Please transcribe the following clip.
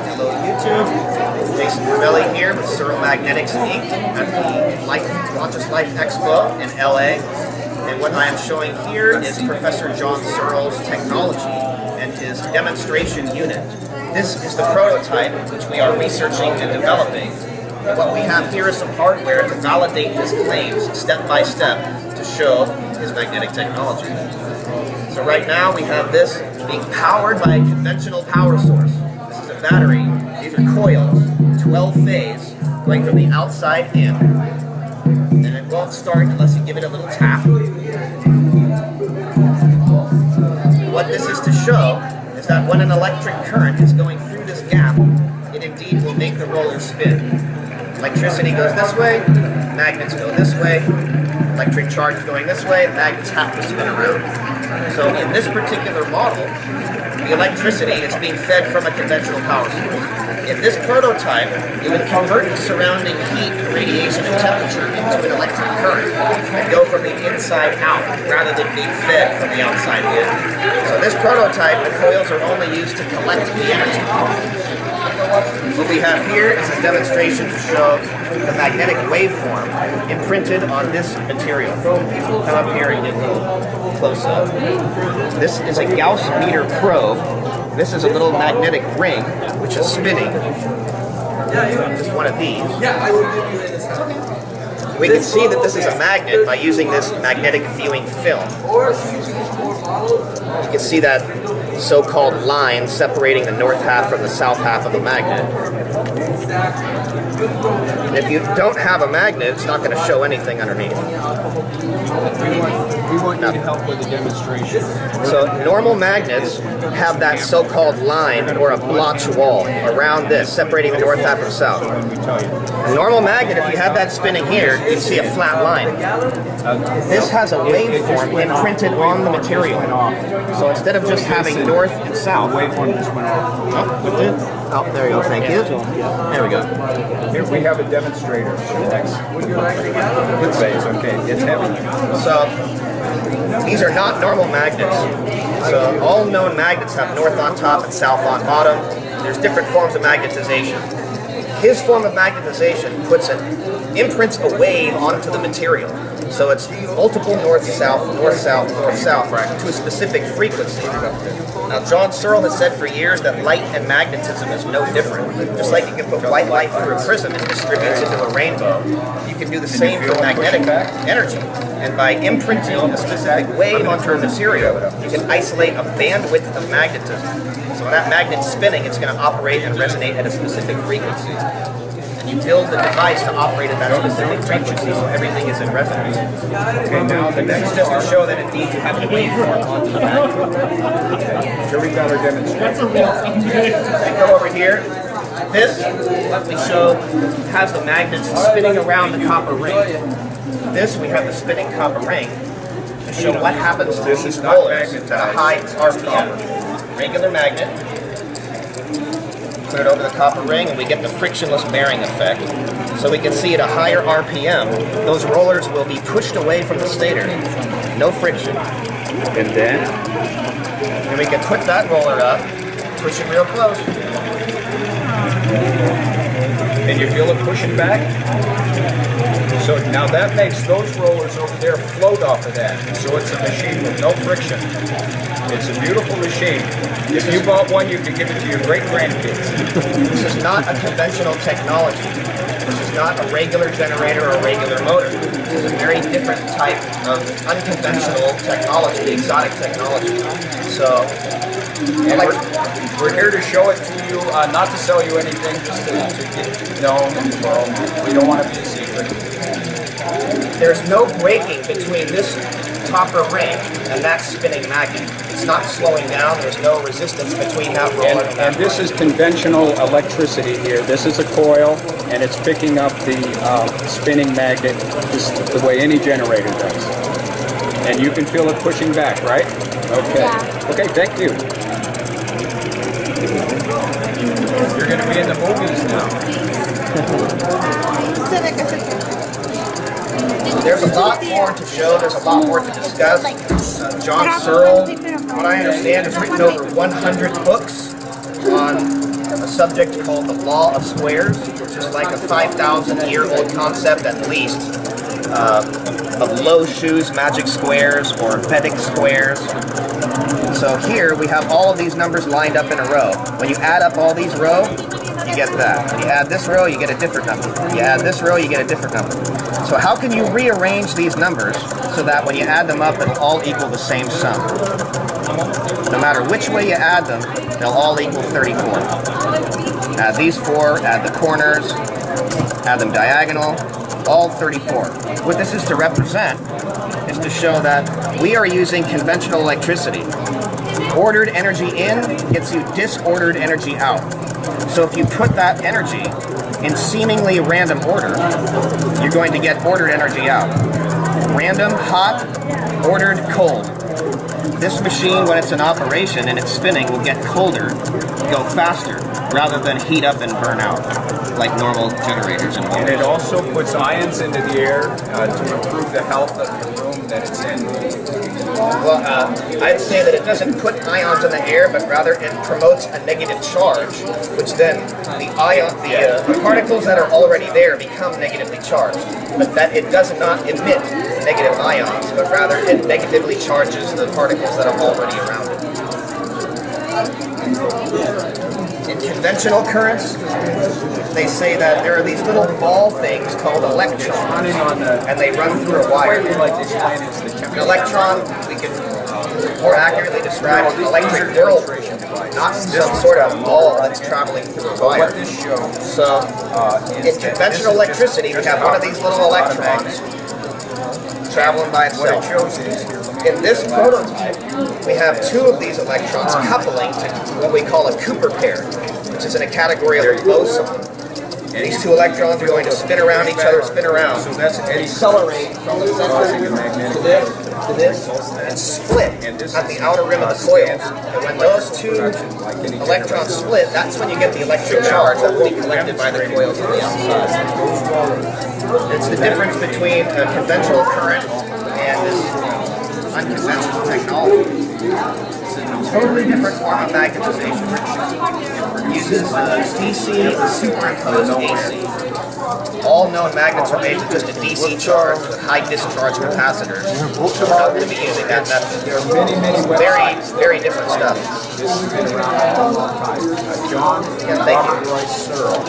Hello YouTube, Jason Verbelli here with SEG Magnetics Inc. at the Life Expo in LA. And what I am showing here is Professor John Searle's technology and his demonstration unit. This is the prototype which we are researching and developing. And what we have here is some hardware to validate his claims step by step to show his magnetic technology. So right now we have this being powered by a conventional power source. This is a battery. These are coils, 12 phase, going from the outside in. And it won't start unless you give it a little tap. What this is to show is that when an electric current is going through this gap, it indeed will make the roller spin. Electricity goes this way, magnets go this way, electric charge is going this way, magnets have to spin around. So in this particular model, the electricity is being fed from a conventional power source. In this prototype, it would convert the surrounding heat, radiation, and temperature into an electric current and go from the inside out rather than being fed from the outside in. So this prototype, the coils are only used to collect the energy. What we have here is a demonstration to show the magnetic waveform imprinted on this material. Come up here and get a little close up. This is a Gauss meter probe. This is a little magnetic ring which is spinning. Just one of these. We can see that this is a magnet by using this magnetic viewing film. You can see that so-called line separating the north half from the south half of the magnet. And if you don't have a magnet, it's not going to show anything underneath. We want you to help with the demonstration. So normal magnets have that so-called line or a blotch wall around this, separating the north half from south. A normal magnet, if you have that spinning here, you'd see a flat line. This has a waveform imprinted on the material. So instead of just having north and south, The waveform just went off. Oh, there you go, thank you. There we go. Here we have a demonstrator. Next. Good phase, okay. It's heavy. So these are not normal magnets. So all known magnets have north on top and south on bottom. There's different forms of magnetization. His form of magnetization imprints a wave onto the material. So it's multiple north-south, north-south, north-south to a specific frequency. Now, John Searle has said for years that light and magnetism is no different. Just like you can put white light through a prism and it distributes into a rainbow, you can do the same for magnetic energy. And by imprinting a specific wave onto a material, you can isolate a bandwidth of magnetism. So when that magnet's spinning, it's going to operate and resonate at a specific frequency. And you build the device to operate at that specific frequency, so everything is in resonance. Okay, now the This next is just to show that indeed you have a waveform onto the magnet. Here we got our demonstration. We go over here. This, what we show, has the magnets spinning around the copper ring. This, we have the spinning copper ring to show what happens to these rollers at a high RPM. Regular magnet. Put it over the copper ring and we get the frictionless bearing effect. So we can see at a higher RPM, those rollers will be pushed away from the stator. No friction. And then? And we can put that roller up, push it real close. And you feel it pushing back? So now that makes those rollers over there float off of that. So it's a machine with no friction. It's a beautiful machine. If you bought one, you could give it to your great-grandkids. This is not a conventional technology. This is not a regular generator or a regular motor. This is a very different type of unconventional technology, exotic technology. So, we're here to show it to you, not to sell you anything, just to get known. Well, we don't want to be a secret. There's no breaking between this copper ring and that spinning magnet. It's not slowing down. There's no resistance between that roller and that this is conventional electricity here. This is a coil, and it's picking up the spinning magnet just the way any generator does. And you can feel it pushing back, right? Okay. Yeah. Okay, thank you. You're going to be in the movies now. There's a lot more to show. There's a lot more to discuss. John Searle, what I understand, has written over 100 books on a subject called the law of squares, which is like a 5,000-year-old concept at least, of low shoes magic squares or Vedic squares. So here we have all of these numbers lined up in a row. When you add up all these rows, you get that. When you add this row, you get a different number. You add this row, you get a different number. So how can you rearrange these numbers so that when you add them up, it'll all equal the same sum? No matter which way you add them, they'll all equal 34. Add these four, add the corners, add them diagonal, all 34. What this is to represent is to show that we are using conventional electricity. Ordered energy in gets you disordered energy out. So if you put that energy in seemingly random order, you're going to get ordered energy out. Random, hot, ordered, cold. This machine, when it's in operation and it's spinning, will get colder, go faster, rather than heat up and burn out, like normal generators. And it also puts ions into the air to improve the health of the room that it's in. Well, I'd say that it doesn't put ions in the air, but rather it promotes a negative charge, which then the particles that are already there become negatively charged. But that it does not emit negative ions, but rather it negatively charges the particles that are already around it. In conventional currents, they say that there are these little ball things called electrons, and they run through a wire. An electron, we can more accurately describe as an electric whirlpool, not some sort of ball that's traveling through a wire. So, in conventional electricity, we have one of these little electrons traveling by itself. In this prototype, we have two of these electrons coupling to what we call a Cooper pair, which is in a category of a boson. And these two electrons are going to spin around each other, spin around, So that's accelerate from the center to this, and split at the outer rim of the coils. And when those two electrons split, that's when you get the electric charge that will be collected by the coils on the outside. It's the difference between a conventional current and this unconventional technology. It's a totally different form of magnetization. It uses DC superimposed AC. All known magnets are made with just a DC charge with high discharge capacitors. So we're not going to be using that method. There are many Very, very different stuff. This has been around a long time. John Yeah, thank you. Robert Roy Searle